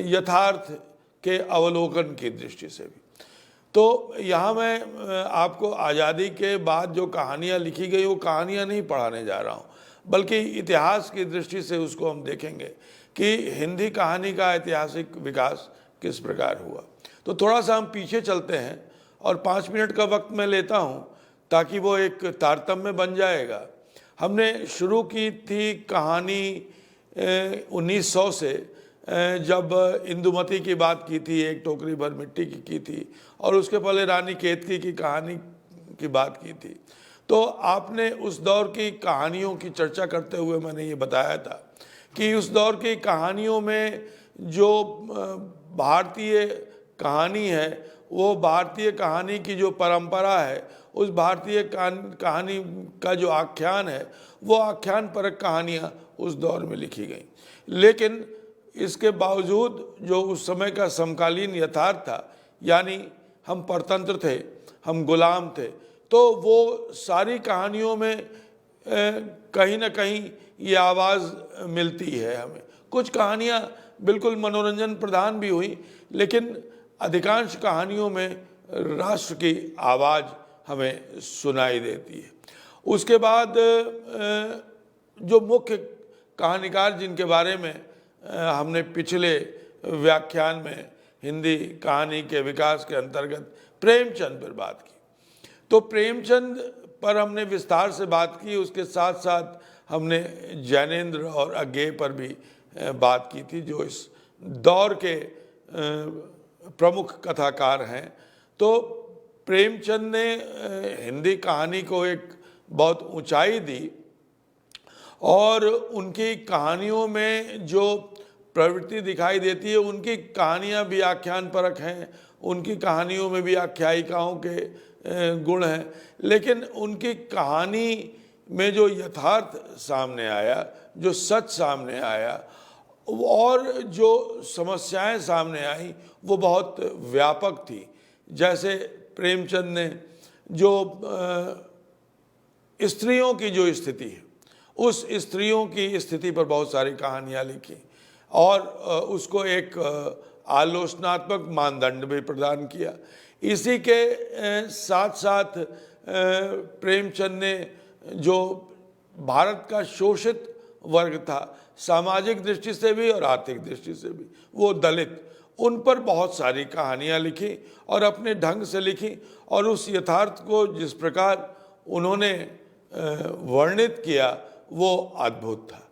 यथार्थ के अवलोकन की दृष्टि से भी। तो यहाँ मैं आपको आज़ादी के बाद जो कहानियाँ लिखी गई वो कहानियाँ नहीं पढ़ाने जा रहा हूँ, बल्कि इतिहास की दृष्टि से उसको हम देखेंगे कि हिंदी कहानी का ऐतिहासिक विकास किस प्रकार हुआ। तो थोड़ा सा हम पीछे चलते हैं और 5 मिनट का वक्त मैं लेता हूँ ताकि वो एक तारतम्य बन जाएगा। हमने शुरू की थी कहानी 1900 से, जब इंदुमती की बात की थी, एक टोकरी भर मिट्टी की थी, और उसके पहले रानी केतकी की कहानी की बात की थी। तो आपने उस दौर की कहानियों की चर्चा करते हुए मैंने ये बताया था कि उस दौर की कहानियों में जो भारतीय कहानी है, वो भारतीय कहानी की जो परंपरा है, उस भारतीय कहानी का जो आख्यान है, वो आख्यान परक कहानियाँ उस दौर में लिखी गई। लेकिन इसके बावजूद जो उस समय का समकालीन यथार्थ था, यानी हम परतंत्र थे, हम गुलाम थे, तो वो सारी कहानियों में कहीं ना कहीं ये आवाज़ मिलती है हमें। कुछ कहानियाँ बिल्कुल मनोरंजन प्रधान भी हुई, लेकिन अधिकांश कहानियों में राष्ट्र की आवाज़ हमें सुनाई देती है। उसके बाद जो मुख्य कहानीकार जिनके बारे में हमने पिछले व्याख्यान में हिंदी कहानी के विकास के अंतर्गत प्रेमचंद पर बात की, तो प्रेमचंद पर हमने विस्तार से बात की। उसके साथ साथ हमने जैनेन्द्र और अज्ञेय पर भी बात की थी, जो इस दौर के प्रमुख कथाकार हैं। तो प्रेमचंद ने हिंदी कहानी को एक बहुत ऊंचाई दी, और उनकी कहानियों में जो प्रवृत्ति दिखाई देती है, उनकी कहानियाँ भी आख्यान परक हैं, उनकी कहानियों में भी आख्यायिकाओं के गुण हैं, लेकिन उनकी कहानी में जो यथार्थ सामने आया, जो सच सामने आया, और जो समस्याएं सामने आई, वो बहुत व्यापक थी। जैसे प्रेमचंद ने जो स्त्रियों की जो स्थिति है, उस स्त्रियों की स्थिति पर बहुत सारी कहानियाँ लिखी, और उसको एक आलोचनात्मक मानदंड भी प्रदान किया। इसी के साथ साथ प्रेमचंद ने जो भारत का शोषित वर्ग था, सामाजिक दृष्टि से भी और आर्थिक दृष्टि से भी, वो दलित, उन पर बहुत सारी कहानियाँ लिखी और अपने ढंग से लिखी, और उस यथार्थ को जिस प्रकार उन्होंने वर्णित किया वो अद्भुत था।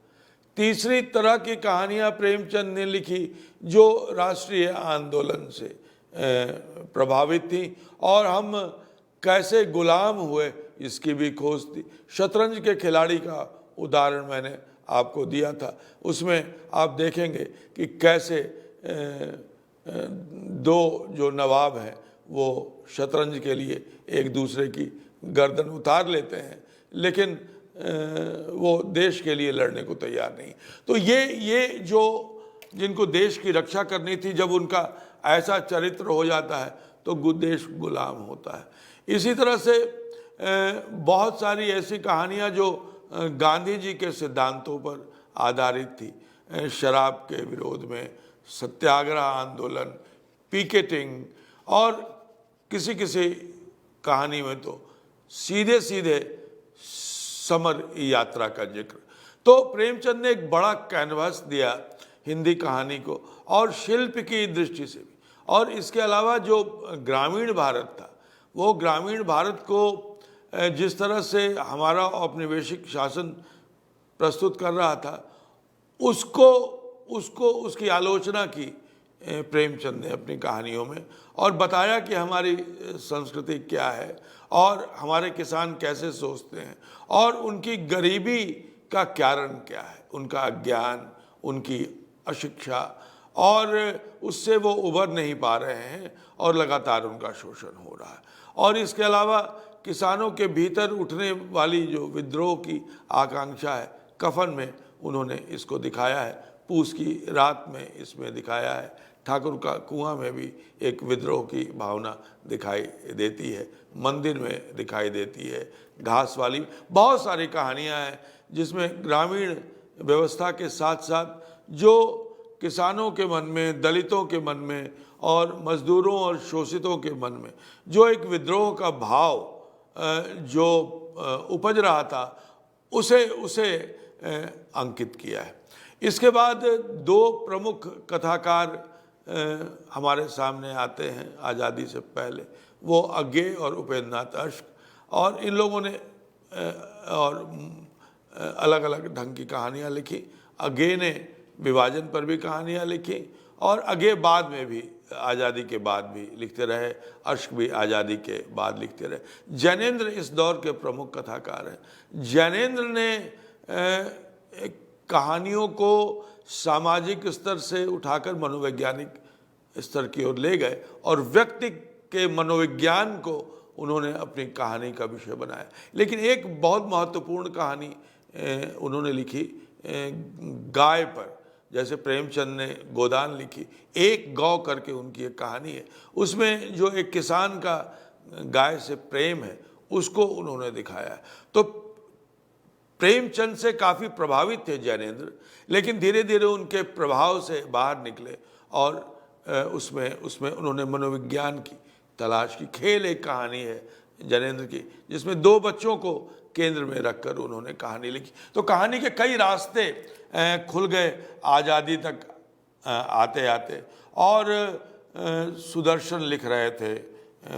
तीसरी तरह की कहानियाँ प्रेमचंद ने लिखी जो राष्ट्रीय आंदोलन से प्रभावित थी, और हम कैसे गुलाम हुए इसकी भी खोज थी। शतरंज के खिलाड़ी का उदाहरण मैंने आपको दिया था, उसमें आप देखेंगे कि कैसे दो जो नवाब हैं वो शतरंज के लिए एक दूसरे की गर्दन उतार लेते हैं, लेकिन वो देश के लिए लड़ने को तैयार नहीं। तो ये जो जिनको देश की रक्षा करनी थी, जब उनका ऐसा चरित्र हो जाता है तो देश गुलाम होता है। इसी तरह से बहुत सारी ऐसी कहानियाँ जो गांधी जी के सिद्धांतों पर आधारित थी, शराब के विरोध में सत्याग्रह आंदोलन, पिकेटिंग, और किसी किसी कहानी में तो सीधे सीधे समर यात्रा का जिक्र। तो प्रेमचंद ने एक बड़ा कैनवास दिया हिंदी कहानी को, और शिल्प की दृष्टि से भी। और इसके अलावा जो ग्रामीण भारत था, वो ग्रामीण भारत को जिस तरह से हमारा औपनिवेशिक शासन प्रस्तुत कर रहा था, उसकी आलोचना की प्रेमचंद ने अपनी कहानियों में, और बताया कि हमारी संस्कृति क्या है और हमारे किसान कैसे सोचते हैं, और उनकी गरीबी का कारण क्या है, उनका अज्ञान, उनकी अशिक्षा, और उससे वो उबर नहीं पा रहे हैं और लगातार उनका शोषण हो रहा है। और इसके अलावा किसानों के भीतर उठने वाली जो विद्रोह की आकांक्षा है, कफन में उन्होंने इसको दिखाया है, पूस की रात में इसमें दिखाया है, ठाकुर का कुआं में भी एक विद्रोह की भावना दिखाई देती है, मंदिर में दिखाई देती है, घास वाली बहुत सारी कहानियां हैं जिसमें ग्रामीण व्यवस्था के साथ साथ जो किसानों के मन में, दलितों के मन में और मजदूरों और शोषितों के मन में जो एक विद्रोह का भाव जो उपज रहा था उसे अंकित किया है। इसके बाद दो प्रमुख कथाकार हमारे सामने आते हैं आज़ादी से पहले, वो अज्ञे और उपेंद्र नाथ अश्क, और इन लोगों ने और अलग अलग ढंग की कहानियाँ लिखी। अज्ञे ने विभाजन पर भी कहानियाँ लिखी और अज्ञे बाद में भी, आज़ादी के बाद भी लिखते रहे, अश्क भी आज़ादी के बाद लिखते रहे। जैनेंद्र इस दौर के प्रमुख कथाकार हैं। जैनेंद्र ने कहानियों को सामाजिक स्तर से उठाकर मनोवैज्ञानिक स्तर की ओर ले गए और व्यक्ति के मनोविज्ञान को उन्होंने अपनी कहानी का विषय बनाया। लेकिन एक बहुत महत्वपूर्ण कहानी उन्होंने लिखी गाय पर, जैसे प्रेमचंद ने गोदान लिखी, एक गौ करके उनकी एक कहानी है। उसमें जो एक किसान का गाय से प्रेम है उसको उन्होंने दिखाया है। तो प्रेमचंद से काफ़ी प्रभावित थे जैनेंद्र, लेकिन धीरे धीरे उनके प्रभाव से बाहर निकले और उसमें उन्होंने मनोविज्ञान की तलाश की। खेल एक कहानी है जैनेंद्र की जिसमें दो बच्चों को केंद्र में रखकर उन्होंने कहानी लिखी। तो कहानी के कई रास्ते खुल गए आज़ादी तक आते आते। और सुदर्शन लिख रहे थे,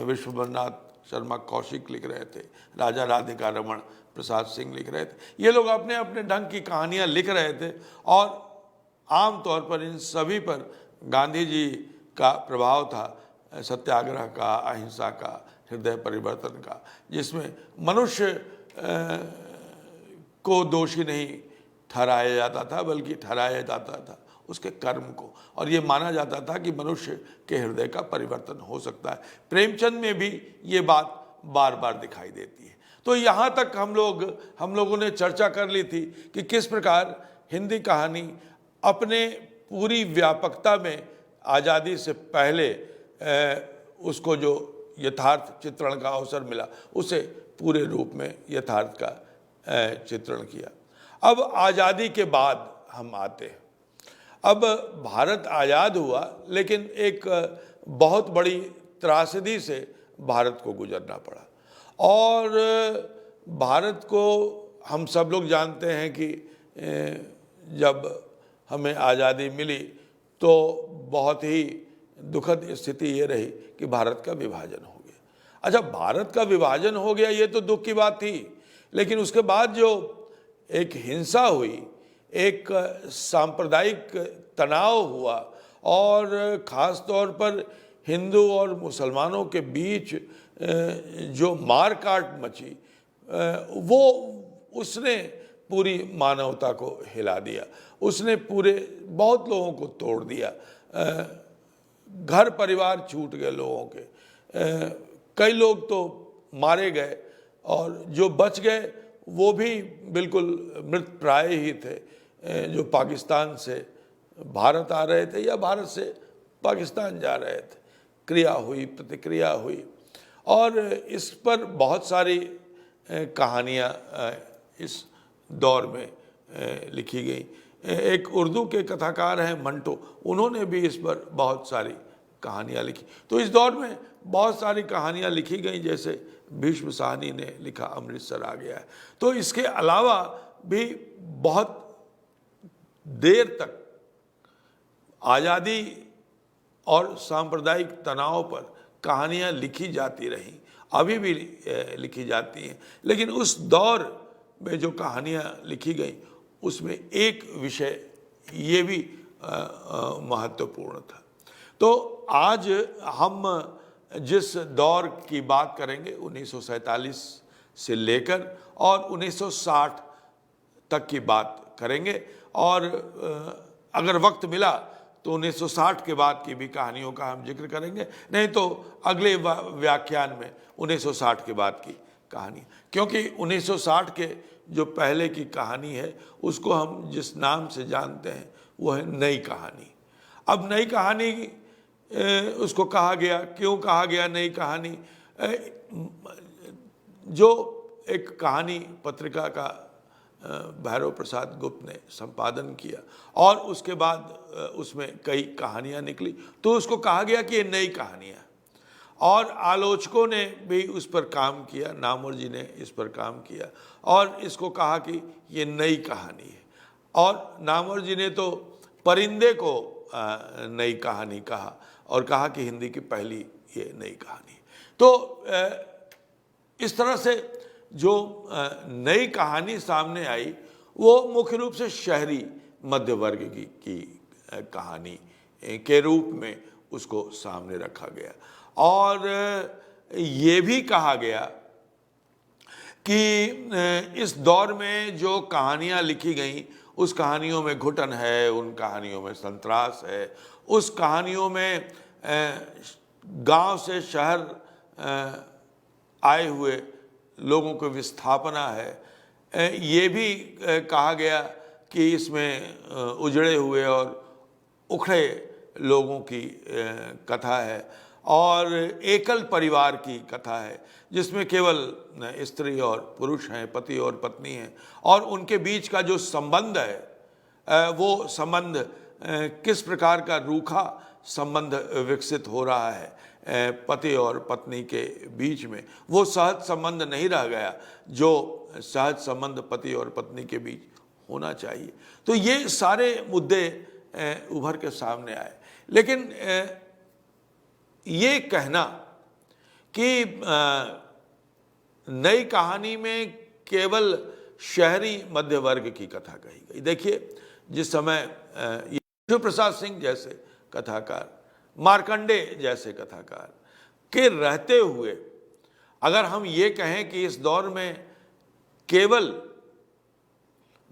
विश्वनाथ शर्मा कौशिक लिख रहे थे, राजा राधिका रमण प्रसाद सिंह लिख रहे थे। ये लोग अपने अपने ढंग की कहानियाँ लिख रहे थे और आम तौर पर इन सभी पर गांधी जी का प्रभाव था, सत्याग्रह का, अहिंसा का, हृदय परिवर्तन का, जिसमें मनुष्य को दोषी नहीं ठहराया जाता था बल्कि ठहराया जाता था उसके कर्म को, और ये माना जाता था कि मनुष्य के हृदय का परिवर्तन हो सकता है। प्रेमचंद में भी ये बात बार बार दिखाई देती है। तो यहाँ तक हम लोगों ने चर्चा कर ली थी कि किस प्रकार हिंदी कहानी अपने पूरी व्यापकता में आज़ादी से पहले उसको जो यथार्थ चित्रण का अवसर मिला उसे पूरे रूप में यथार्थ का चित्रण किया। अब आज़ादी के बाद हम आते हैं। अब भारत आज़ाद हुआ, लेकिन एक बहुत बड़ी त्रासदी से भारत को गुजरना पड़ा। और भारत को हम सब लोग जानते हैं कि जब हमें आज़ादी मिली तो बहुत ही दुखद स्थिति ये रही कि भारत का विभाजन हो गया। अच्छा, भारत का विभाजन हो गया ये तो दुख की बात थी, लेकिन उसके बाद जो एक हिंसा हुई, एक सांप्रदायिक तनाव हुआ और ख़ास तौर पर हिंदू और मुसलमानों के बीच जो मार काट मची, वो उसने पूरी मानवता को हिला दिया। उसने पूरे बहुत लोगों को तोड़ दिया। घर परिवार छूट गए लोगों के, कई लोग तो मारे गए और जो बच गए वो भी बिल्कुल मृत प्राय ही थे, जो पाकिस्तान से भारत आ रहे थे या भारत से पाकिस्तान जा रहे थे। क्रिया हुई, प्रतिक्रिया हुई और इस पर बहुत सारी कहानियाँ इस दौर में लिखी गई। एक उर्दू के कथाकार हैं मंटो, उन्होंने भी इस पर बहुत सारी कहानियाँ लिखी। तो इस दौर में बहुत सारी कहानियाँ लिखी गई, जैसे भीष्म साहनी ने लिखा अमृतसर आ गया है। तो इसके अलावा भी बहुत देर तक आज़ादी और सांप्रदायिक तनाव पर कहानियाँ लिखी जाती रहीं, अभी भी लिखी जाती हैं। लेकिन उस दौर में जो कहानियाँ लिखी गई उसमें एक विषय ये भी महत्वपूर्ण था। तो आज हम जिस दौर की बात करेंगे 1947 से लेकर और 1960 तक की बात करेंगे, और अगर वक्त मिला तो 1960 के बाद की भी कहानियों का हम जिक्र करेंगे, नहीं तो अगले व्याख्यान में 1960 के बाद की कहानी, क्योंकि 1960 के जो पहले की कहानी है उसको हम जिस नाम से जानते हैं वो है नई कहानी। अब नई कहानी उसको कहा गया, क्यों कहा गया नई कहानी? जो एक कहानी पत्रिका का भैरव प्रसाद गुप्त ने संपादन किया और उसके बाद उसमें कई कहानियाँ निकली, तो उसको कहा गया कि ये नई कहानियाँ, और आलोचकों ने भी उस पर काम किया, नामवर जी ने इस पर काम किया और इसको कहा कि ये नई कहानी है। और नामवर जी ने तो परिंदे को नई कहानी कहा और कहा कि हिंदी की पहली ये नई कहानी है। तो इस तरह से जो नई कहानी सामने आई वो मुख्य रूप से शहरी मध्य वर्ग की कहानी के रूप में उसको सामने रखा गया। और ये भी कहा गया कि इस दौर में जो कहानियाँ लिखी गईं उस कहानियों में घुटन है, उन कहानियों में संतरास है, उस कहानियों में गांव से शहर आए हुए लोगों को विस्थापना है। ये भी कहा गया कि इसमें उजड़े हुए और उखड़े लोगों की कथा है और एकल परिवार की कथा है जिसमें केवल स्त्री और पुरुष हैं, पति और पत्नी हैं, और उनके बीच का जो संबंध है वो संबंध किस प्रकार का रूखा संबंध विकसित हो रहा है पति और पत्नी के बीच में, वो सहज संबंध नहीं रह गया जो सहज संबंध पति और पत्नी के बीच होना चाहिए। तो ये सारे मुद्दे उभर के सामने आए। लेकिन ये कहना कि नई कहानी में केवल शहरी मध्य वर्ग की कथा कही गई, देखिए जिस समय शिव प्रसाद सिंह जैसे कथाकार, मार्कंडे जैसे कथाकार के रहते हुए अगर हम ये कहें कि इस दौर में केवल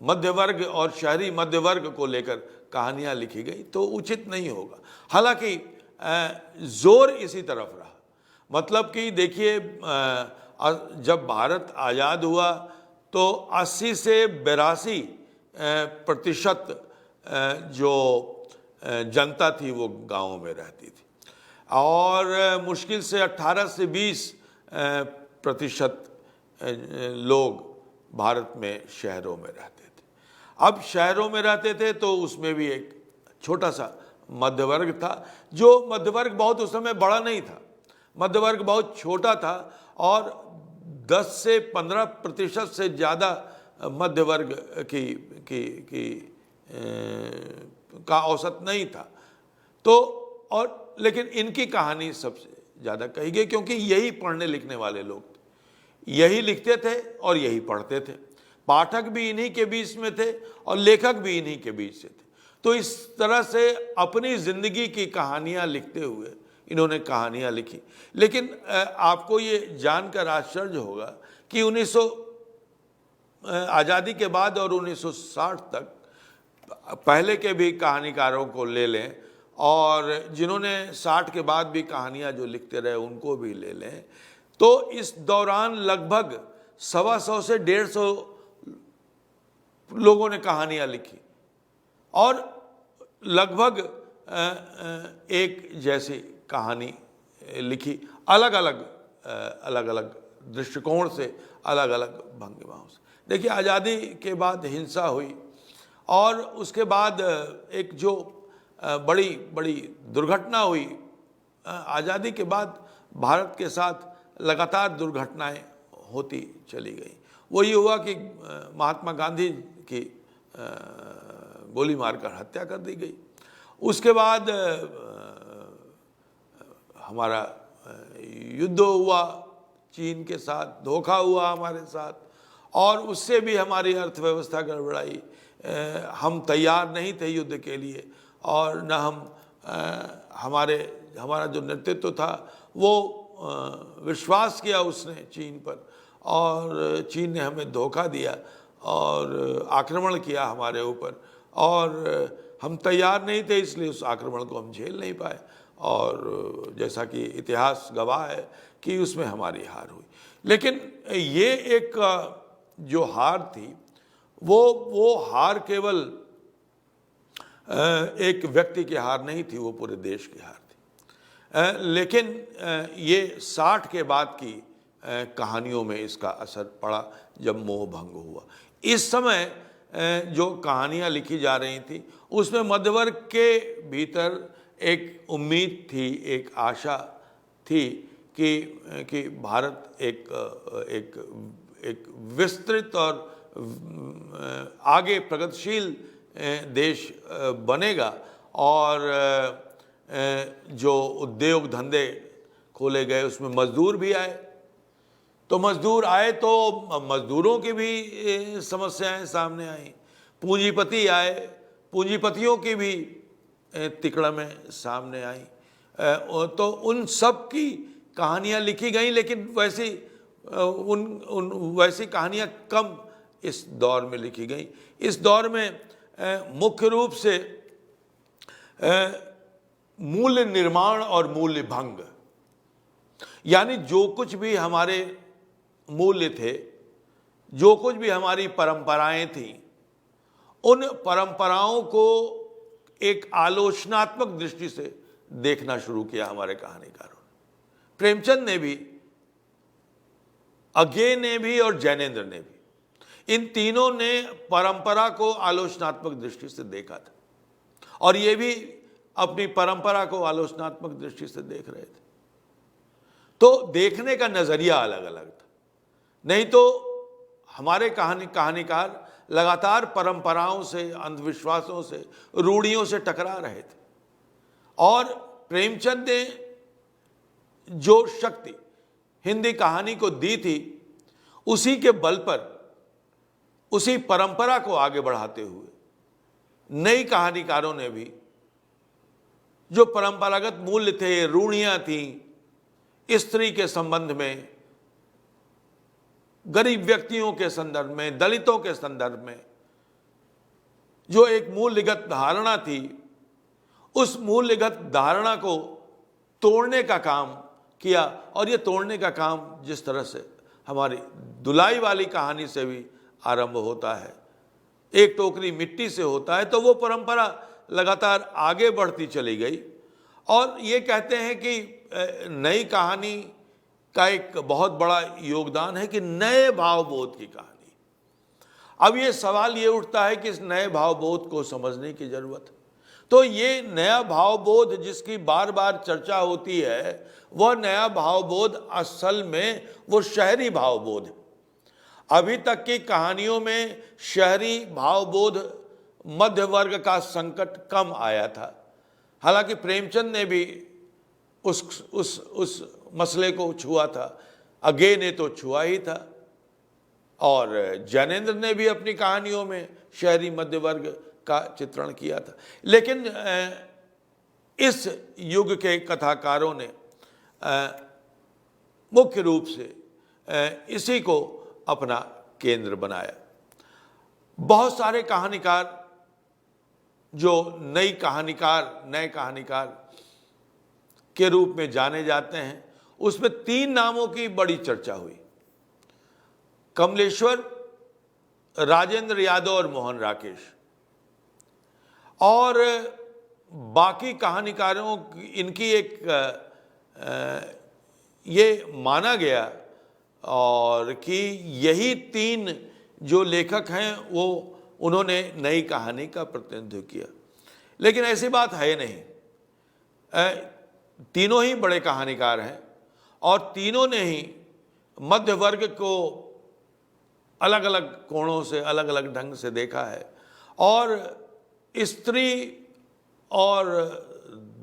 मध्य वर्ग और शहरी मध्य वर्ग को लेकर कहानियाँ लिखी गई तो उचित नहीं होगा। हालांकि जोर इसी तरफ रहा, मतलब कि देखिए जब भारत आज़ाद हुआ तो 80 से 82% जो जनता थी वो गाँवों में रहती थी और मुश्किल से 18 से 20% लोग भारत में शहरों में रहते थे। अब शहरों में रहते थे तो उसमें भी एक छोटा सा मध्य वर्ग था, जो मध्य वर्ग बहुत उस समय बड़ा नहीं था, मध्य वर्ग बहुत छोटा था और 10 से 15% से ज़्यादा मध्य वर्ग का औसत नहीं था। तो और लेकिन इनकी कहानी सबसे ज़्यादा कही गई क्योंकि यही पढ़ने लिखने वाले लोग थे, यही लिखते थे और यही पढ़ते थे, पाठक भी इन्हीं के बीच में थे और लेखक भी इन्हीं के बीच से थे। तो इस तरह से अपनी ज़िंदगी की कहानियाँ लिखते हुए इन्होंने कहानियाँ लिखी। लेकिन आपको ये जानकर आश्चर्य होगा कि आज़ादी के बाद और 1960 तक पहले के भी कहानीकारों को ले लें और जिन्होंने 60 के बाद भी कहानियाँ जो लिखते रहे उनको भी ले लें, तो इस दौरान लगभग 125 से 150 लोगों ने कहानियाँ लिखी और लगभग एक जैसी कहानी लिखी, अलग अलग दृष्टिकोण से, अलग अलग भंगिमाओं से। देखिए आज़ादी के बाद हिंसा हुई और उसके बाद एक जो बड़ी दुर्घटना हुई, आज़ादी के बाद भारत के साथ लगातार दुर्घटनाएं होती चली गई। वो ये हुआ कि महात्मा गांधी की गोली मारकर हत्या कर दी गई। उसके बाद हमारा युद्ध हुआ चीन के साथ, धोखा हुआ हमारे साथ और उससे भी हमारी अर्थव्यवस्था गड़बड़ाई। हम तैयार नहीं थे युद्ध के लिए और न हमारा जो नेतृत्व था वो विश्वास किया उसने चीन पर और चीन ने हमें धोखा दिया और आक्रमण किया हमारे ऊपर और हम तैयार नहीं थे, इसलिए उस आक्रमण को हम झेल नहीं पाए और जैसा कि इतिहास गवाह है कि उसमें हमारी हार हुई। लेकिन ये एक जो हार थी वो हार केवल एक व्यक्ति की हार नहीं थी, वो पूरे देश की हार थी। लेकिन ये 60 के बाद की कहानियों में इसका असर पड़ा जब मोह भंग हुआ। इस समय जो कहानियाँ लिखी जा रही थी उसमें मध्यवर्ग के भीतर एक उम्मीद थी, एक आशा थी कि भारत एक विस्तृत और आगे प्रगतिशील देश बनेगा और जो उद्योग धंधे खोले गए उसमें मजदूर भी आए। तो मजदूर आए तो मजदूरों की भी समस्याएं सामने आई, पूंजीपति आए, पूंजीपतियों की भी तिकड़में सामने आई। तो उन सब की कहानियाँ लिखी गई, लेकिन वैसी कहानियाँ कम इस दौर में लिखी गई। इस दौर में मुख्य रूप से मूल्य निर्माण और मूल्य भंग, यानी जो कुछ भी हमारे मूल्य थे, जो कुछ भी हमारी परंपराएं थीं, उन परंपराओं को एक आलोचनात्मक दृष्टि से देखना शुरू किया हमारे कहानीकारों ने। प्रेमचंद ने भी, अज्ञे ने भी और जैनेन्द्र ने भी, इन तीनों ने परंपरा को आलोचनात्मक दृष्टि से देखा था और ये भी अपनी परंपरा को आलोचनात्मक दृष्टि से देख रहे थे। तो देखने का नजरिया अलग अलग था। नहीं तो हमारे कहानीकार लगातार परंपराओं से, अंधविश्वासों से, रूढ़ियों से टकरा रहे थे और प्रेमचंद ने जो शक्ति हिंदी कहानी को दी थी, उसी के बल पर, उसी परंपरा को आगे बढ़ाते हुए नई कहानीकारों ने भी जो परंपरागत मूल्य थे, रूढ़ियां थीं, स्त्री के संबंध में, गरीब व्यक्तियों के संदर्भ में, दलितों के संदर्भ में जो एक मूल्यगत धारणा थी, उस मूल्यगत धारणा को तोड़ने का काम किया। और ये तोड़ने का काम जिस तरह से हमारी दुलाई वाली कहानी से भी आरंभ होता है, एक टोकरी मिट्टी से होता है, तो वो परंपरा लगातार आगे बढ़ती चली गई। और ये कहते हैं कि नई कहानी का एक बहुत बड़ा योगदान है कि नए भावबोध की कहानी। अब ये सवाल ये उठता है कि इस नए भावबोध को समझने की जरूरत है। तो ये नया भावबोध जिसकी बार बार चर्चा होती है, वह नया भावबोध असल में वो शहरी भावबोध है। अभी तक की कहानियों में शहरी भावबोध, मध्य वर्ग का संकट कम आया था। हालांकि प्रेमचंद ने भी उस मसले को छुआ था, अज्ञे ने तो छुआ ही था, और जैनेन्द्र ने भी अपनी कहानियों में शहरी मध्य वर्ग का चित्रण किया था। लेकिन इस युग के कथाकारों ने मुख्य रूप से इसी को अपना केंद्र बनाया। बहुत सारे कहानीकार जो नए कहानीकार के रूप में जाने जाते हैं, उसमें 3 नामों की बड़ी चर्चा हुई: कमलेश्वर, राजेंद्र यादव और मोहन राकेश। और बाकी कहानीकारों इनकी एक ये माना गया और कि यही 3 जो लेखक हैं वो उन्होंने नई कहानी का प्रतिनिधित्व किया। लेकिन ऐसी बात है नहीं। तीनों ही बड़े कहानीकार हैं और तीनों ने ही मध्य वर्ग को अलग अलग कोणों से, अलग अलग ढंग से देखा है, और स्त्री और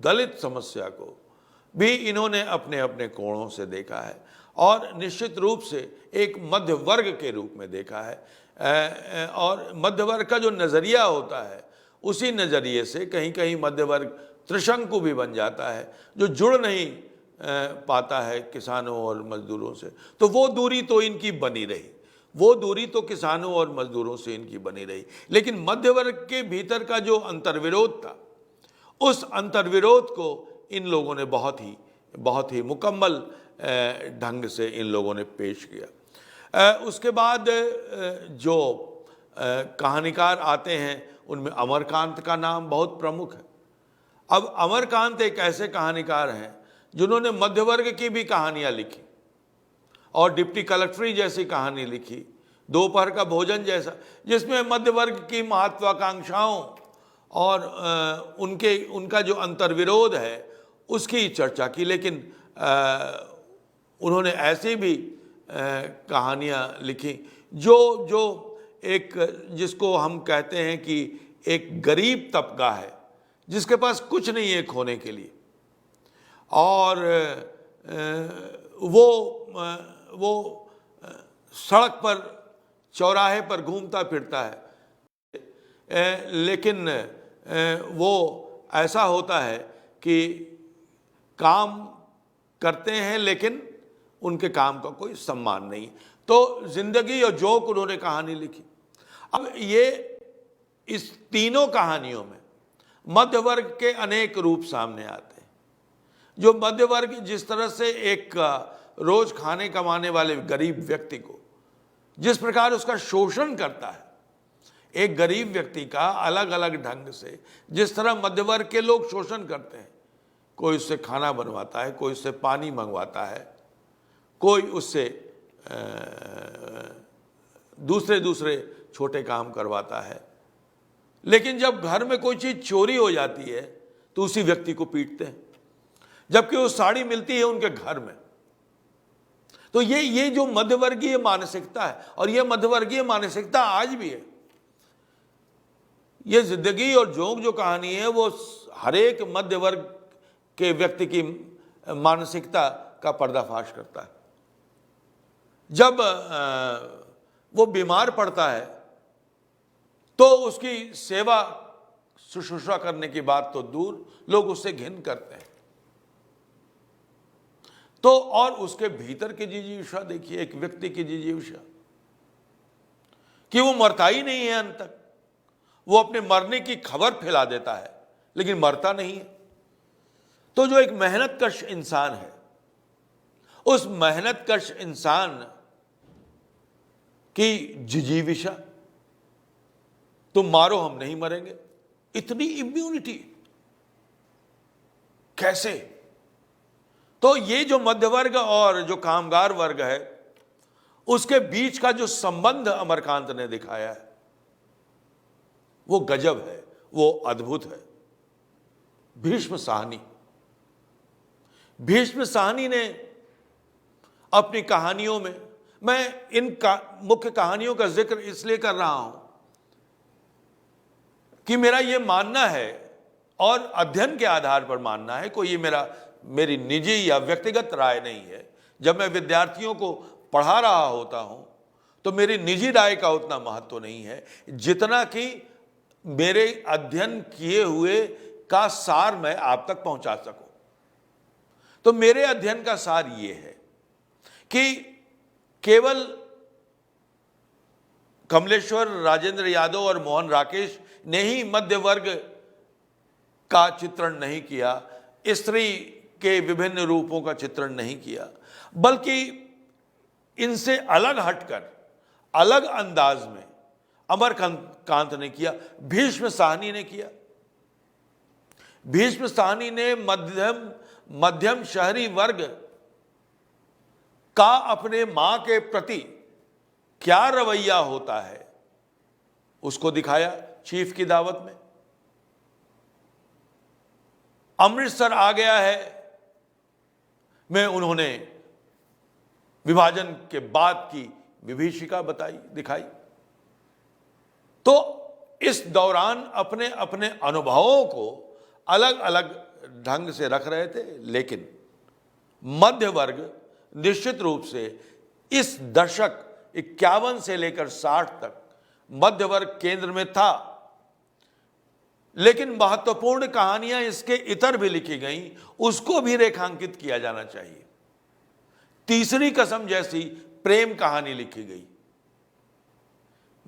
दलित समस्या को भी इन्होंने अपने अपने कोणों से देखा है और निश्चित रूप से एक मध्य वर्ग के रूप में देखा है। और मध्य वर्ग का जो नज़रिया होता है, उसी नज़रिए से कहीं कहीं मध्य वर्ग त्रिशंकु भी बन जाता है, जो जुड़ नहीं पाता है किसानों और मजदूरों से। तो वो दूरी तो इनकी बनी रही, वो दूरी तो किसानों और मजदूरों से इनकी बनी रही। लेकिन मध्य वर्ग के भीतर का जो अंतर्विरोध था, उस अंतर्विरोध को इन लोगों ने बहुत ही मुकम्मल ढंग से इन लोगों ने पेश किया। उसके बाद जो कहानीकार आते हैं, उनमें अमरकांत का नाम बहुत प्रमुख है। अब अमरकांत एक ऐसे कहानीकार हैं जिन्होंने मध्य वर्ग की भी कहानियाँ लिखी और डिप्टी कलेक्टरी जैसी कहानी लिखी, दोपहर का भोजन जैसा, जिसमें मध्य वर्ग की महत्वाकांक्षाओं और उनका जो अंतर्विरोध है उसकी चर्चा की। लेकिन उन्होंने ऐसी भी कहानियाँ लिखी जो एक, जिसको हम कहते हैं कि एक गरीब तबका है जिसके पास कुछ नहीं है खोने के लिए, और वो सड़क पर, चौराहे पर घूमता फिरता है, लेकिन वो ऐसा होता है कि काम करते हैं लेकिन उनके काम का कोई सम्मान नहीं। तो जिंदगी और जोक उन्होंने कहानी लिखी। अब ये इस तीनों कहानियों में मध्य वर्ग के अनेक रूप सामने आते हैं। जो मध्य वर्ग जिस तरह से एक रोज खाने कमाने वाले गरीब व्यक्ति को जिस प्रकार उसका शोषण करता है, एक गरीब व्यक्ति का अलग अलग ढंग से जिस तरह मध्य वर्ग के लोग शोषण करते हैं, कोई उससे खाना बनवाता है, कोई उससे पानी मंगवाता है, कोई उससे दूसरे छोटे काम करवाता है। लेकिन जब घर में कोई चीज चोरी हो जाती है तो उसी व्यक्ति को पीटते हैं, जबकि वो साड़ी मिलती है उनके घर में। तो ये जो मध्यवर्गीय मानसिकता है, और ये मध्यवर्गीय मानसिकता आज भी है। ये जिंदगी और जोक जो कहानी है वो हर एक मध्य वर्ग के व्यक्ति की मानसिकता का पर्दाफाश करता है। जब वो बीमार पड़ता है तो उसकी सेवा शुश्रूषा करने की बात तो दूर, लोग उससे घिन करते हैं। तो और उसके भीतर की जिजीविषा देखिए, एक व्यक्ति की जिजीविषा कि वो मरता ही नहीं है अंत तक। वो अपने मरने की खबर फैला देता है लेकिन मरता नहीं है। तो जो एक मेहनतकश इंसान है, उस मेहनतकश इंसान की जिजीविषा, तुम मारो हम नहीं मरेंगे, इतनी इम्यूनिटी कैसे? तो ये जो मध्य वर्ग और जो कामगार वर्ग है उसके बीच का जो संबंध अमरकांत ने दिखाया है वो गजब है, वो अद्भुत है। भीष्म साहनी ने अपनी कहानियों में, मैं इन मुख्य कहानियों का जिक्र इसलिए कर रहा हूं कि मेरा यह मानना है और अध्ययन के आधार पर मानना है, कोई ये मेरी निजी या व्यक्तिगत राय नहीं है। जब मैं विद्यार्थियों को पढ़ा रहा होता हूं तो मेरी निजी राय का उतना महत्व नहीं है जितना कि मेरे अध्ययन किए हुए का सार मैं आप तक पहुंचा सकूं। तो मेरे अध्ययन का सार ये है कि केवल कमलेश्वर, राजेंद्र यादव और मोहन राकेश ने ही मध्य वर्ग का चित्रण नहीं किया, स्त्री के विभिन्न रूपों का चित्रण नहीं किया, बल्कि इनसे अलग हटकर अलग अंदाज में अमरकांत ने किया, भीष्म साहनी ने किया। भीष्म साहनी ने मध्यम शहरी वर्ग का अपने मां के प्रति क्या रवैया होता है उसको दिखाया चीफ की दावत में। अमृतसर आ गया है में उन्होंने विभाजन के बाद की विभीषिका दिखाई। तो इस दौरान अपने अपने अनुभवों को अलग अलग ढंग से रख रहे थे, लेकिन मध्य वर्ग निश्चित रूप से इस दशक 51 से लेकर 60 तक मध्य वर्ग केंद्र में था। लेकिन महत्वपूर्ण कहानियां इसके इतर भी लिखी गईं, उसको भी रेखांकित किया जाना चाहिए। तीसरी कसम जैसी प्रेम कहानी लिखी गई।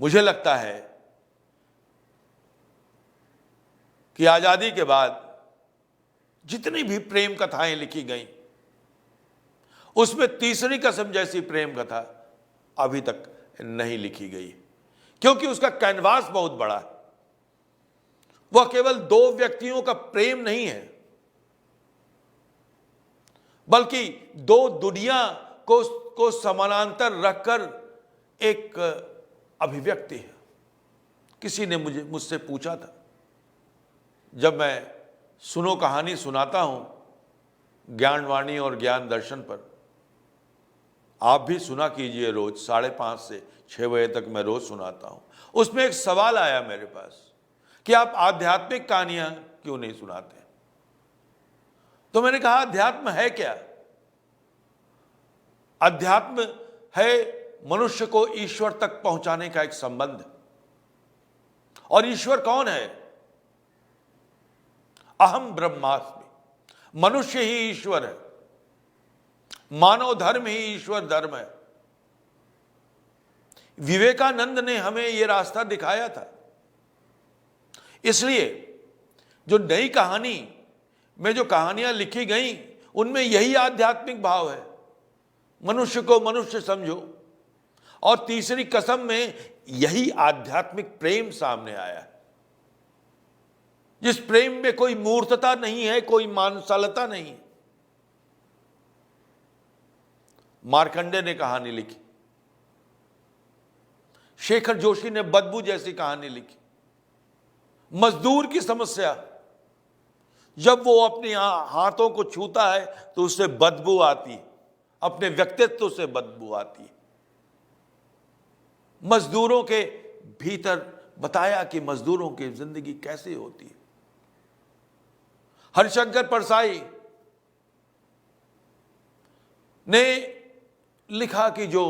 मुझे लगता है कि आजादी के बाद जितनी भी प्रेम कथाएं लिखी गईं उसमें तीसरी कसम जैसी प्रेम कथा अभी तक नहीं लिखी गई, क्योंकि उसका कैनवास बहुत बड़ा है। वह केवल दो व्यक्तियों का प्रेम नहीं है, बल्कि दो दुनिया को समानांतर रखकर एक अभिव्यक्ति है। किसी ने मुझसे पूछा था, जब मैं सुनो कहानी सुनाता हूं ज्ञानवाणी और ज्ञान दर्शन पर, आप भी सुना कीजिए, रोज 5:30 से 6 बजे तक मैं रोज सुनाता हूं। उसमें एक सवाल आया मेरे पास कि आप आध्यात्मिक कहानियां क्यों नहीं सुनाते? तो मैंने कहा, अध्यात्म है क्या? अध्यात्म है मनुष्य को ईश्वर तक पहुंचाने का एक संबंध। और ईश्वर कौन है? अहम ब्रह्मास्मि। मनुष्य ही ईश्वर है, मानव धर्म ही ईश्वर धर्म है। विवेकानंद ने हमें यह रास्ता दिखाया था। इसलिए जो नई कहानी में जो कहानियां लिखी गई, उनमें यही आध्यात्मिक भाव है, मनुष्य को मनुष्य समझो। और तीसरी कसम में यही आध्यात्मिक प्रेम सामने आया है, जिस प्रेम में कोई मूर्तता नहीं है, कोई मानसालता नहीं है। मार्कंडे ने कहानी लिखी, शेखर जोशी ने बदबू जैसी कहानी लिखी। मजदूर की समस्या, जब वो अपने हाथों को छूता है तो उससे बदबू आती है, अपने व्यक्तित्व से बदबू आती है। मजदूरों के भीतर बताया कि मजदूरों की जिंदगी कैसे होती है। हरिशंकर परसाई ने लिखा कि जो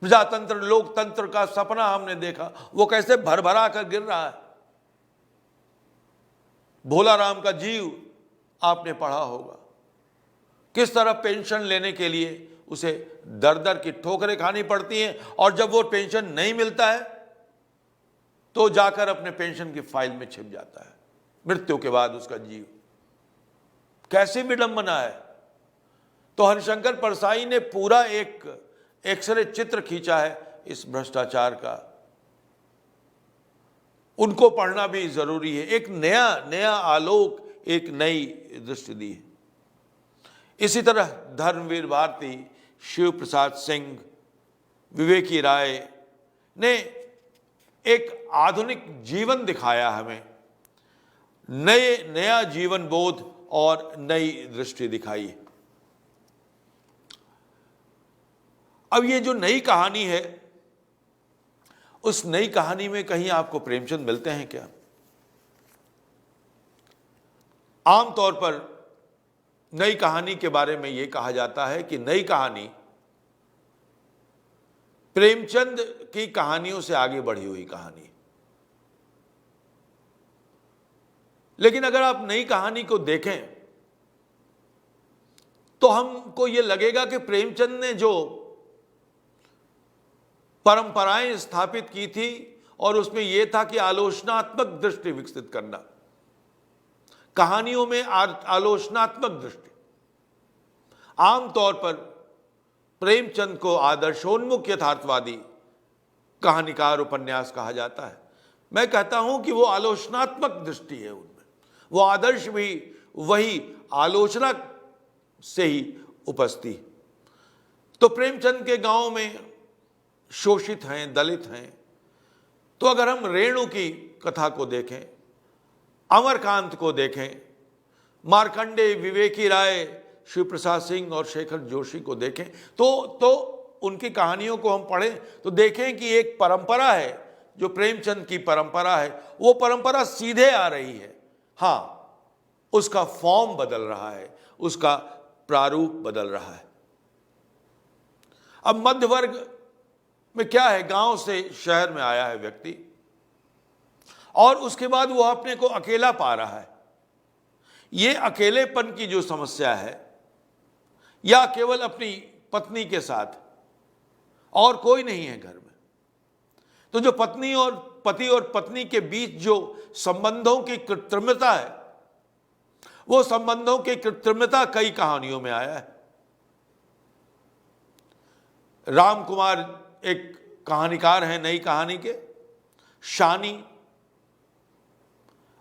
प्रजातंत्र लोकतंत्र का सपना हमने देखा, वो कैसे भरभरा कर गिर रहा है। भोला राम का जीव आपने पढ़ा होगा, किस तरह पेंशन लेने के लिए उसे दर दर की ठोकरें खानी पड़ती हैं, और जब वो पेंशन नहीं मिलता है तो जाकर अपने पेंशन की फाइल में छिप जाता है। मृत्यु के बाद उसका जीव, कैसी विडंबना है। तो हरिशंकर परसाई ने पूरा एक एक्सरे चित्र खींचा है इस भ्रष्टाचार का। उनको पढ़ना भी जरूरी है। एक नया आलोक, एक नई दृष्टि दी है। इसी तरह धर्मवीर भारती, शिव प्रसाद सिंह, विवेकी राय ने एक आधुनिक जीवन दिखाया हमें, नया जीवन बोध और नई दृष्टि दिखाई। अब ये जो नई कहानी है, उस नई कहानी में कहीं आपको प्रेमचंद मिलते हैं क्या? आमतौर पर नई कहानी के बारे में यह कहा जाता है कि नई कहानी प्रेमचंद की कहानियों से आगे बढ़ी हुई कहानी। लेकिन अगर आप नई कहानी को देखें तो हमको यह लगेगा कि प्रेमचंद ने जो परंपराएं स्थापित की थी, और उसमें यह था कि आलोचनात्मक दृष्टि विकसित करना, कहानियों में आलोचनात्मक दृष्टि। आमतौर पर प्रेमचंद को आदर्शोन्मुख यथार्थवादी कहानीकार उपन्यास कहा जाता है। मैं कहता हूं कि वो आलोचनात्मक दृष्टि है उनमें। वो आदर्श भी वही आलोचना से ही उपजती। तो प्रेमचंद के गांव में शोषित हैं, दलित हैं। तो अगर हम रेणु की कथा को देखें, अमरकांत को देखें, मार्कंडे, विवेकी राय, शिव प्रसाद सिंह और शेखर जोशी को देखें, तो उनकी कहानियों को हम पढ़ें तो देखें कि एक परंपरा है, जो प्रेमचंद की परंपरा है, वो परंपरा सीधे आ रही है। हाँ, उसका फॉर्म बदल रहा है, उसका प्रारूप बदल रहा है। अब मध्य वर्ग में क्या है, गांव से शहर में आया है व्यक्ति, और उसके बाद वो अपने को अकेला पा रहा है। ये अकेलेपन की जो समस्या है, या केवल अपनी पत्नी के साथ, और कोई नहीं है घर में, तो जो पत्नी और पति और पत्नी के बीच जो संबंधों की कृत्रिमता है, वो संबंधों की कृत्रिमता कई कहानियों में आया है। राम कुमार एक कहानीकार हैं नई कहानी के, शानी,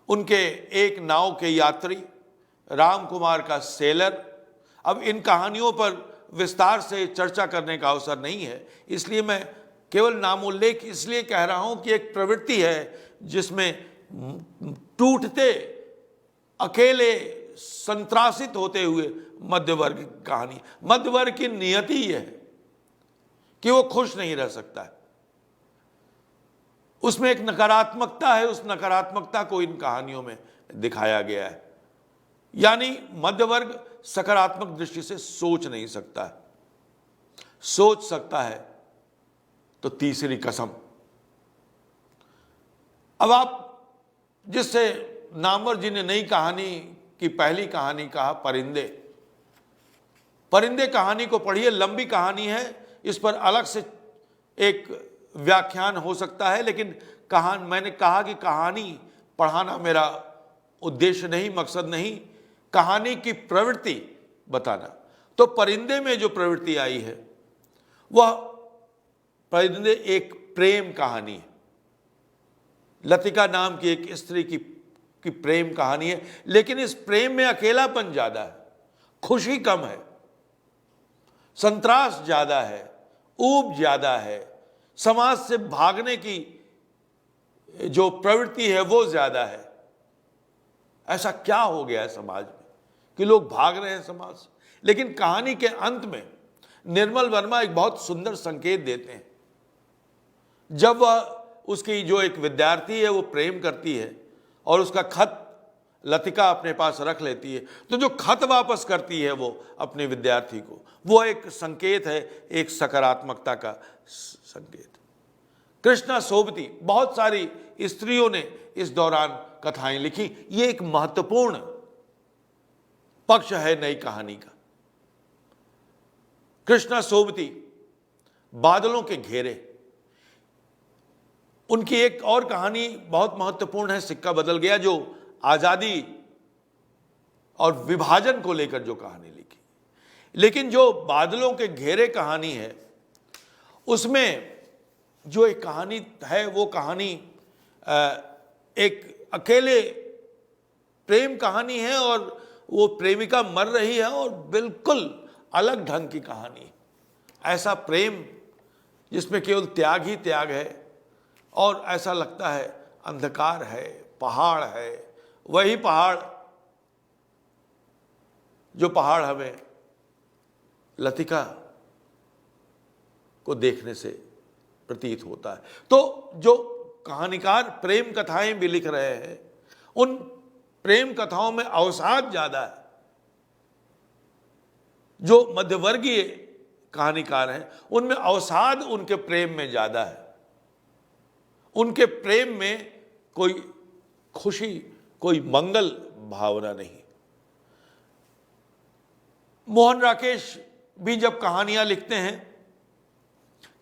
उनके एक नाव के यात्री, राम कुमार का सेलर। अब इन कहानियों पर विस्तार से चर्चा करने का अवसर नहीं है, इसलिए मैं केवल नामोल्लेख इसलिए कह रहा हूं कि एक प्रवृत्ति है जिसमें टूटते, अकेले, संत्रासित होते हुए मध्य वर्ग की कहानी। मध्य वर्ग की नियति यह है कि वो खुश नहीं रह सकता है, उसमें एक नकारात्मकता है, उस नकारात्मकता को इन कहानियों में दिखाया गया है। यानी मध्य वर्ग सकारात्मक दृष्टि से सोच नहीं सकता है, सोच सकता है तो तीसरी कसम। अब आप जिससे नामवर जी ने नई कहानी की पहली कहानी कहा परिंदे, परिंदे कहानी को पढ़िए, लंबी कहानी है, इस पर अलग से एक व्याख्यान हो सकता है, लेकिन मैंने कहा कि कहानी पढ़ाना मेरा उद्देश्य नहीं, मकसद नहीं, कहानी की प्रवृत्ति बताना। तो परिंदे में जो प्रवृत्ति आई है वह परिंदे एक प्रेम कहानी है। लतिका नाम की एक स्त्री की प्रेम कहानी है, लेकिन इस प्रेम में अकेलापन ज्यादा है, खुशी कम है, संत्रास ज्यादा है, ऊब ज्यादा है, समाज से भागने की जो प्रवृत्ति है वो ज्यादा है। ऐसा क्या हो गया है समाज में कि लोग भाग रहे हैं समाज से? लेकिन कहानी के अंत में निर्मल वर्मा एक बहुत सुंदर संकेत देते हैं। जब वह, उसकी जो एक विद्यार्थी है वो प्रेम करती है और उसका खत लतिका अपने पास रख लेती है, तो जो खत वापस करती है वो अपने विद्यार्थी को, वो एक संकेत है, एक सकारात्मकता का संकेत। कृष्णा सोबती, बहुत सारी स्त्रियों ने इस दौरान कथाएं लिखी। ये एक महत्वपूर्ण पक्ष है नई कहानी का। कृष्णा सोबती, बादलों के घेरे, उनकी एक और कहानी बहुत महत्वपूर्ण है, सिक्का बदल गया, जो आजादी और विभाजन को लेकर जो कहानी लिखी। लेकिन जो बादलों के घेरे कहानी है, उसमें जो एक कहानी है वो कहानी एक अकेले प्रेम कहानी है और वो प्रेमिका मर रही है और बिल्कुल अलग ढंग की कहानी है। ऐसा प्रेम जिसमें केवल त्याग ही त्याग है और ऐसा लगता है अंधकार है, पहाड़ है, वही पहाड़ जो पहाड़ हमें लतिका को देखने से प्रतीत होता है। तो जो कहानीकार प्रेम कथाएं भी लिख रहे हैं, उन प्रेम कथाओं में अवसाद ज्यादा है। जो मध्यवर्गीय कहानीकार हैं उनमें अवसाद उनके प्रेम में ज्यादा है, उनके प्रेम में कोई खुशी, कोई मंगल भावना नहीं। मोहन राकेश भी जब कहानियां लिखते हैं,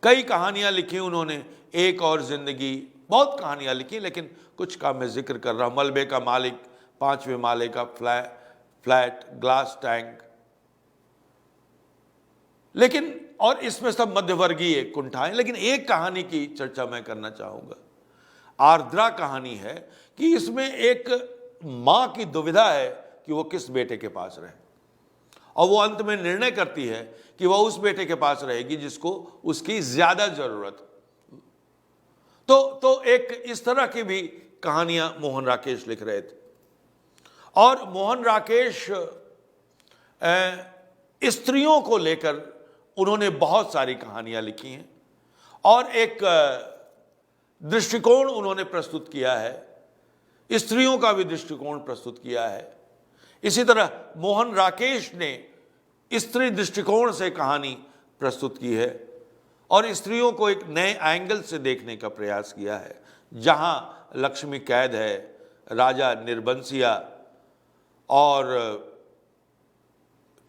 कई कहानियां लिखी उन्होंने, एक और जिंदगी, बहुत कहानियां लिखी, लेकिन कुछ का मैं जिक्र कर रहा हूं। मलबे का मालिक, 5वें माले का फ्लैट, ग्लास टैंक, लेकिन और इसमें सब मध्यवर्गीय कुंठाएं। लेकिन एक कहानी की चर्चा मैं करना चाहूंगा, आर्द्रा कहानी है, कि इसमें एक मां की दुविधा है कि वो किस बेटे के पास रहे, और वो अंत में निर्णय करती है कि वह उस बेटे के पास रहेगी जिसको उसकी ज्यादा जरूरत। तो एक इस तरह की भी कहानियां मोहन राकेश लिख रहे थे। और मोहन राकेश स्त्रियों को लेकर उन्होंने बहुत सारी कहानियां लिखी हैं और एक दृष्टिकोण उन्होंने प्रस्तुत किया है, स्त्रियों का भी दृष्टिकोण प्रस्तुत किया है। इसी तरह मोहन राकेश ने स्त्री दृष्टिकोण से कहानी प्रस्तुत की है और स्त्रियों को एक नए एंगल से देखने का प्रयास किया है। जहां लक्ष्मी कैद है, राजा निर्बंसिया और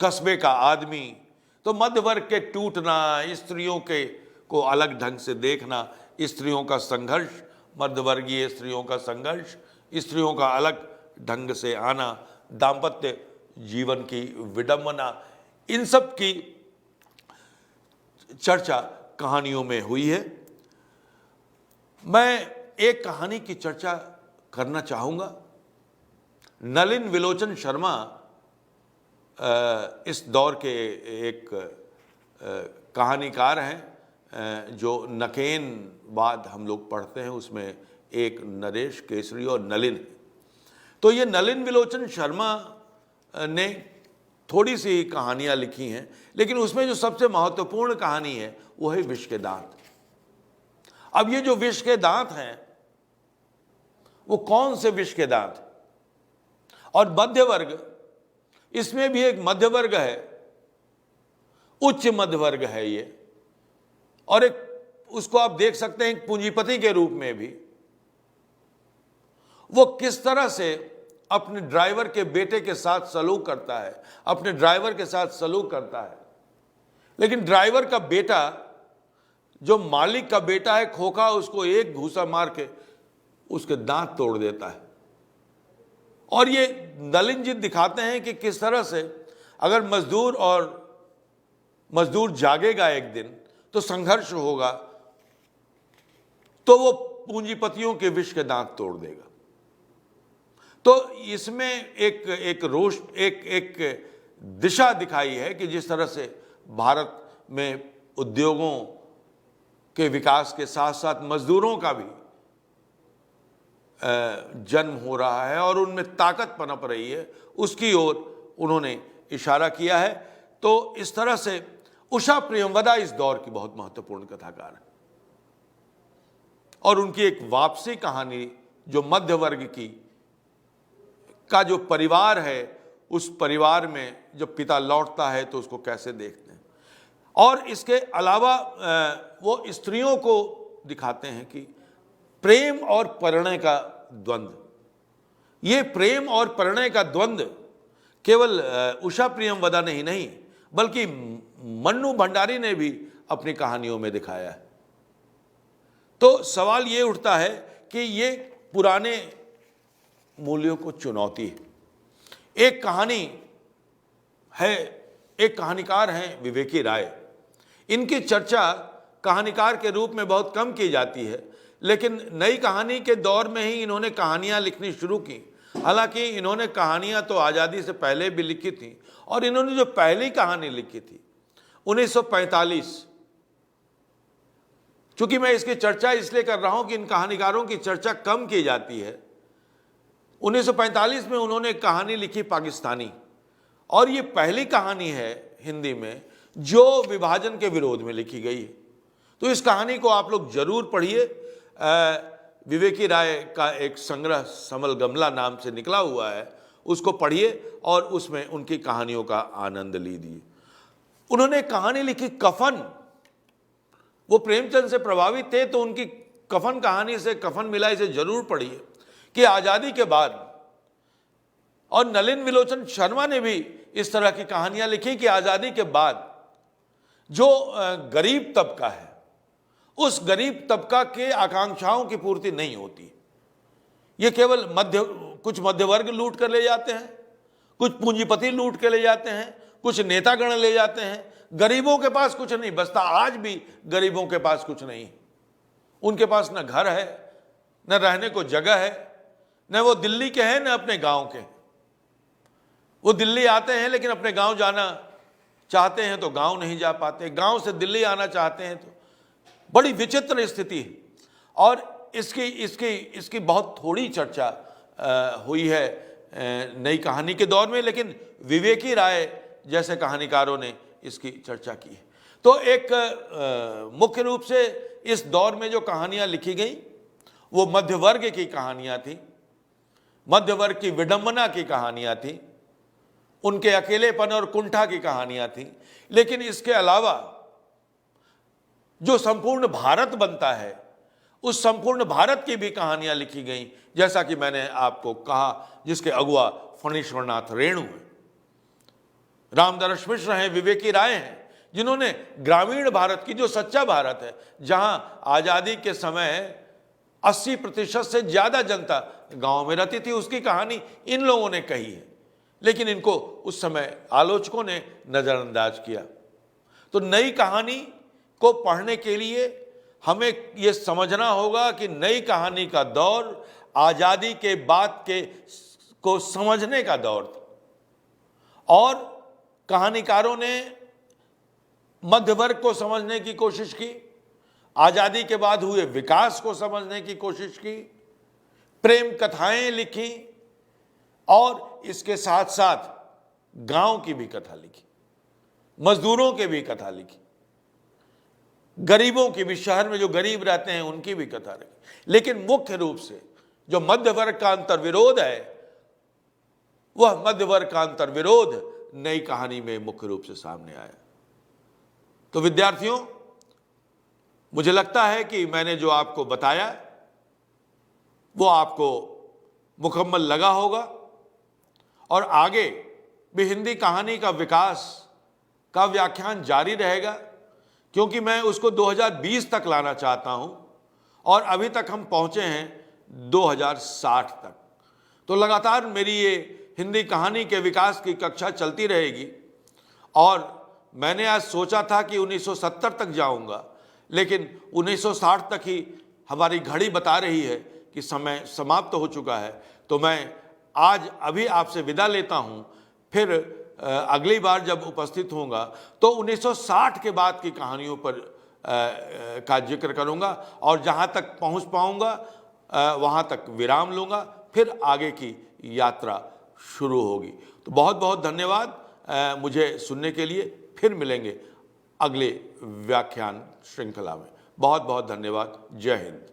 कस्बे का आदमी, तो मध्य वर्ग के टूटना, स्त्रियों के को अलग ढंग से देखना, स्त्रियों का संघर्ष, मध्यवर्गीय स्त्रियों का संघर्ष, स्त्रियों का अलग ढंग से आना, दाम्पत्य जीवन की विडंबना, इन सब की चर्चा कहानियों में हुई है। मैं एक कहानी की चर्चा करना चाहूंगा। नलिन विलोचन शर्मा इस दौर के एक कहानीकार हैं जो नकेन बाद हम लोग पढ़ते हैं, उसमें एक नरेश केसरी और नलिन। तो ये नलिन विलोचन शर्मा ने थोड़ी सी कहानियाँ लिखी हैं, लेकिन उसमें जो सबसे महत्वपूर्ण कहानी है वो है विष के दांत। अब ये जो विष के दांत हैं वो कौन से विष के दांत? और मध्य वर्ग, इसमें भी एक मध्य वर्ग है, उच्च मध्य वर्ग है ये, और एक उसको आप देख सकते हैं एक पूंजीपति के रूप में भी। वो किस तरह से अपने ड्राइवर के बेटे के साथ सलूक करता है, अपने ड्राइवर के साथ सलूक करता है, लेकिन ड्राइवर का बेटा जो मालिक का बेटा है खोखा, उसको एक घूसा मार के उसके दांत तोड़ देता है। और ये नलिन जी दिखाते हैं कि किस तरह से अगर मजदूर जागेगा एक दिन तो संघर्ष होगा, तो वो पूंजीपतियों के विष के दांत तोड़ देगा। तो इसमें एक रोष, एक दिशा दिखाई है कि जिस तरह से भारत में उद्योगों के विकास के साथ साथ मजदूरों का भी जन्म हो रहा है और उनमें ताकत पनप रही है, उसकी ओर उन्होंने इशारा किया है। तो इस तरह से उषा प्रियंवदा इस दौर की बहुत महत्वपूर्ण कथाकार है, और उनकी एक वापसी कहानी जो मध्य वर्ग का जो परिवार है, उस परिवार में जब पिता लौटता है तो उसको कैसे देखते हैं। और इसके अलावा वो स्त्रियों को दिखाते हैं कि प्रेम और परिणय का द्वंद्व, ये प्रेम और परिणय का द्वंद्व केवल उषा प्रियंवदा ने ही नहीं, बल्कि मन्नू भंडारी ने भी अपनी कहानियों में दिखाया है। तो सवाल ये उठता है कि ये पुराने मूल्यों को चुनौती है। एक कहानी है, एक कहानीकार हैं विवेकी राय, इनकी चर्चा कहानीकार के रूप में बहुत कम की जाती है, लेकिन नई कहानी के दौर में ही इन्होंने कहानियां लिखनी शुरू की। हालांकि इन्होंने कहानियां तो आज़ादी से पहले भी लिखी थी, और इन्होंने जो पहली कहानी लिखी थी 1945, चूंकि मैं इसकी चर्चा इसलिए कर रहा हूं कि इन कहानीकारों की चर्चा कम की जाती है। 1945 में उन्होंने कहानी लिखी पाकिस्तानी, और ये पहली कहानी है हिंदी में जो विभाजन के विरोध में लिखी गई है। तो इस कहानी को आप लोग जरूर पढ़िए। विवेकी राय का एक संग्रह समल गमला नाम से निकला हुआ है, उसको पढ़िए और उसमें उनकी कहानियों का आनंद लीजिए। उन्होंने कहानी लिखी कफन, वो प्रेमचंद से प्रभावित थे, तो उनकी कफन कहानी से कफन मिला, इसे जरूर पढ़िए कि आज़ादी के बाद। और नलिन विलोचन शर्मा ने भी इस तरह की कहानियां लिखी कि आज़ादी के बाद जो गरीब तबका है, उस गरीब तबका के आकांक्षाओं की पूर्ति नहीं होती। ये केवल कुछ मध्य वर्ग लूट कर ले जाते हैं, कुछ पूंजीपति लूट के ले जाते हैं, कुछ नेतागण ले जाते हैं, गरीबों के पास कुछ नहीं बचता। आज भी गरीबों के पास कुछ नहीं, उनके पास न घर है, न रहने को जगह है, न वो दिल्ली के हैं न अपने गांव के। वो दिल्ली आते हैं लेकिन अपने गांव जाना चाहते हैं तो गांव नहीं जा पाते, गांव से दिल्ली आना चाहते हैं तो बड़ी विचित्र स्थिति है। और इसकी बहुत थोड़ी चर्चा हुई है नई कहानी के दौर में, लेकिन विवेकी राय जैसे कहानीकारों ने इसकी चर्चा की है। तो एक मुख्य रूप से इस दौर में जो कहानियां लिखी गई वो मध्य वर्ग की कहानियां थी, मध्य वर्ग की विडंबना की कहानियां थी, उनके अकेलेपन और कुंठा की कहानियां थी। लेकिन इसके अलावा जो संपूर्ण भारत बनता है, उस संपूर्ण भारत की भी कहानियां लिखी गई, जैसा कि मैंने आपको कहा, जिसके अगुआ फणीश्वरनाथ रेणु हैं, रामदरस मिश्र हैं, विवेकी राय हैं, जिन्होंने ग्रामीण भारत की, जो सच्चा भारत है, जहां आजादी के समय 80% से ज्यादा जनता गांव में रहती थी, उसकी कहानी इन लोगों ने कही है, लेकिन इनको उस समय आलोचकों ने नजरअंदाज किया। तो नई कहानी को पढ़ने के लिए हमें यह समझना होगा कि नई कहानी का दौर आजादी के बाद को समझने का दौर था, और कहानीकारों ने मध्य वर्ग को समझने की कोशिश की, आजादी के बाद हुए विकास को समझने की कोशिश की, प्रेम कथाएं लिखी और इसके साथ साथ गांव की भी कथा लिखी, मजदूरों की भी कथा लिखी, गरीबों की भी, शहर में जो गरीब रहते हैं उनकी भी कथा लिखी। लेकिन मुख्य रूप से जो मध्य वर्ग का अंतर्विरोध है, वह मध्य वर्ग का अंतर्विरोध नई कहानी में मुख्य रूप से सामने आया। तो विद्यार्थियों, मुझे लगता है कि मैंने जो आपको बताया वो आपको मुकम्मल लगा होगा और आगे भी हिंदी कहानी का विकास का व्याख्यान जारी रहेगा, क्योंकि मैं उसको 2020 तक लाना चाहता हूं और अभी तक हम पहुंचे हैं 2060 तक। तो लगातार मेरी ये हिंदी कहानी के विकास की कक्षा चलती रहेगी और मैंने आज सोचा था कि 1970 तक जाऊंगा, लेकिन 1960 तक ही हमारी घड़ी बता रही है कि समय समाप्त हो चुका है। तो मैं आज अभी आपसे विदा लेता हूं, फिर अगली बार जब उपस्थित होऊंगा तो 1960 के बाद की कहानियों पर का जिक्र करूंगा और जहां तक पहुंच पाऊंगा वहां तक विराम लूंगा, फिर आगे की यात्रा शुरू होगी। तो बहुत बहुत धन्यवाद मुझे सुनने के लिए। फिर मिलेंगे अगले व्याख्यान श्रृंखला में। बहुत बहुत धन्यवाद। जय हिंद।